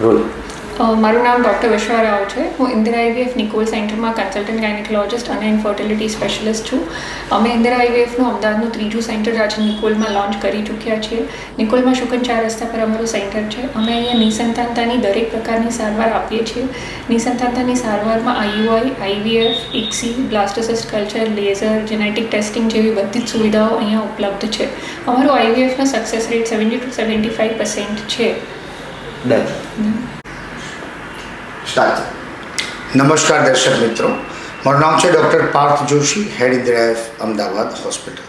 Role. મારું નામ doctor વિશ્વા રાવ છે. હું ઇન્દિરા આઈવીએફ નિકોલ સેન્ટરમાં કન્સલ્ટન્ટ ગાયનેકોલોજિસ્ટ અને ઇન્ફર્ટિલિટી સ્પેશિલિસ્ટ છું. અમે ઇન્દિરા આઈવીએફનું અમદાવાદનું ત્રીજું સેન્ટર આજે નિકોલમાં લોન્ચ કરી ચૂક્યા છીએ. નિકોલમાં શુકન 4 રસ્તા પર અમારું સેન્ટર છે. અમે અહીંયા નિસંતાનતાની દરેક પ્રકારની સારવાર આપીએ છીએ. નિસંતાનતાની સારવારમાં IUI, IVF, ICSI, blastocyst culture, laser, genetic testing જેવી બધી જ સુવિધાઓ અહીંયા ઉપલબ્ધ છે. અમારું આઈવીએફનો સક્સેસ રેટ 70 to 75% છે. ડન. નમસ્કાર દર્શક મિત્રો, મારું નામ છે ડૉક્ટર પાર્થ જોશી, હેડ ઇન્દિરા આઈવીએફ અમદાવાદ હોસ્પિટલ.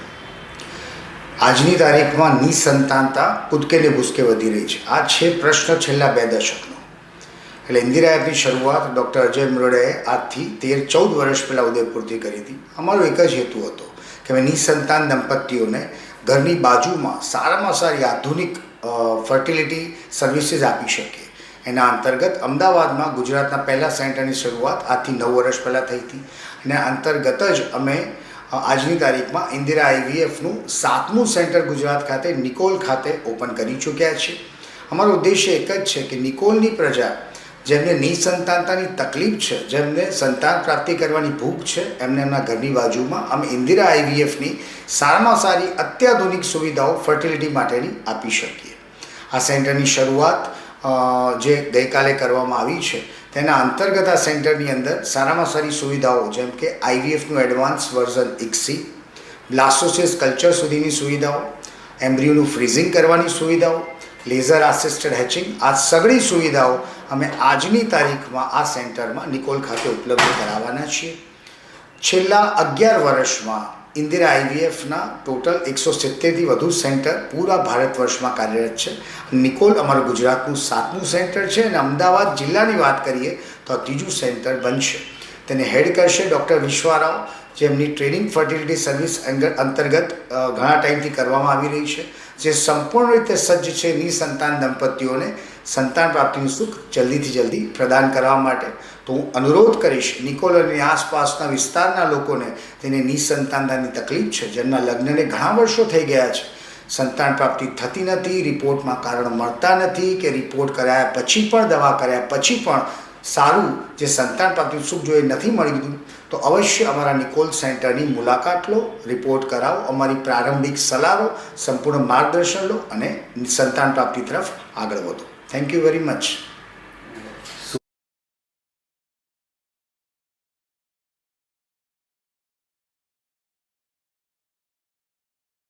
આજની તારીખમાં નિસંતાનતા કૂદકે ને ભૂસકે વધી રહી છે. આ છે પ્રશ્ન છેલ્લા 2 દશકનો. એટલે ઇન્દિરા આઈવીએફની શરૂઆત ડૉક્ટર અજય મુરડેએ આજથી 13-14 વર્ષ પહેલાં ઉદયપુરથી કરી હતી. અમારો એક જ હેતુ હતો કે અમે નિસંતાન દંપતીઓને ઘરની બાજુમાં સારામાં સારી આધુનિક ફર્ટિલિટી સર્વિસીસ આપી શકીએ. એના અંતર્ગત અમદાવાદમાં ગુજરાતના પહેલાં સેન્ટરની શરૂઆત આજથી 9 વર્ષ પહેલાં થઈ હતી. અને અંતર્ગત જ અમે આજની તારીખમાં ઇન્દિરા આઈવીએફનું 7મું સેન્ટર ગુજરાત ખાતે નિકોલ ખાતે ઓપન કરી ચૂક્યા છીએ. અમારો ઉદ્દેશ્ય એક જ છે કે નિકોલની પ્રજા, જેમને નિસંતાનતાની તકલીફ છે, જેમને સંતાન પ્રાપ્તિ કરવાની ભૂખ છે, એમને એમના ઘરની બાજુમાં અમે ઇન્દિરા આઈવીએફની સારામાં સારી અત્યાધુનિક સુવિધાઓ ફર્ટિલિટી માટેની આપી શકીએ. આ સેન્ટરની શરૂઆત જે ગઈકાલે કરવામાં આવી છે તેના અંતર્ગત આ સેન્ટરની અંદર સારામાં સારી સુવિધાઓ જેમ કે આઈવીએફનું advance version ICSI, blastocyst culture સુધીની સુવિધાઓ, એમ્બ્રિયોનું ફ્રીઝિંગ કરવાની સુવિધાઓ, લેઝર આસિસ્ટેડ હેચિંગ, આ સગળી સુવિધાઓ અમે આજની તારીખમાં આ સેન્ટરમાં નિકોલ ખાતે ઉપલબ્ધ કરાવવાના છીએ. છેલ્લા 11 વર્ષમાં ઇન્દિરા આઈવીએફના ટોટલ 170થી વધુ સેન્ટર પૂરા ભારત વર્ષમાં કાર્યરત છે. નિકોલ અમારું ગુજરાતનું 7મું સેન્ટર છે અને અમદાવાદ જિલ્લાની વાત કરીએ તો આ 3જું સેન્ટર બનશે. તેને હેડ કરશે ડૉક્ટર વિશ્વા રાવ, જેમની ટ્રેનિંગ ફર્ટિલિટી સર્વિસ અંતર્ગત ઘણા ટાઈમથી કરવામાં આવી રહી છે, જે સંપૂર્ણ રીતે સજ્જ છે નિસંતાન દંપતીઓને સંતાન પ્રાપ્તિનું સુખ જલ્દીથી જલ્દી પ્રદાન કરવા માટે. તો હું અનુરોધ કરીશ નિકોલ અને આસપાસના વિસ્તારના લોકોને, તેને નિસંતાનતાની તકલીફ છે, જેમના લગ્નને ઘણા વર્ષો થઈ ગયા છે, સંતાન પ્રાપ્તિ થતી નથી, રિપોર્ટમાં કારણ મળતા નથી, કે રિપોર્ટ કરાયા પછી પણ, દવા કર્યા પછી પણ સારું જે સંતાન પ્રાપ્તિનું સુખ જો એ નથી મળ્યું, તો અવશ્ય અમારા નિકોલ સેન્ટરની મુલાકાત લો, રિપોર્ટ કરાવો, અમારી પ્રારંભિક સલાહ લો, સંપૂર્ણ માર્ગદર્શન લો અને સંતાન પ્રાપ્તિ તરફ આગળ વધો. Thank you very much.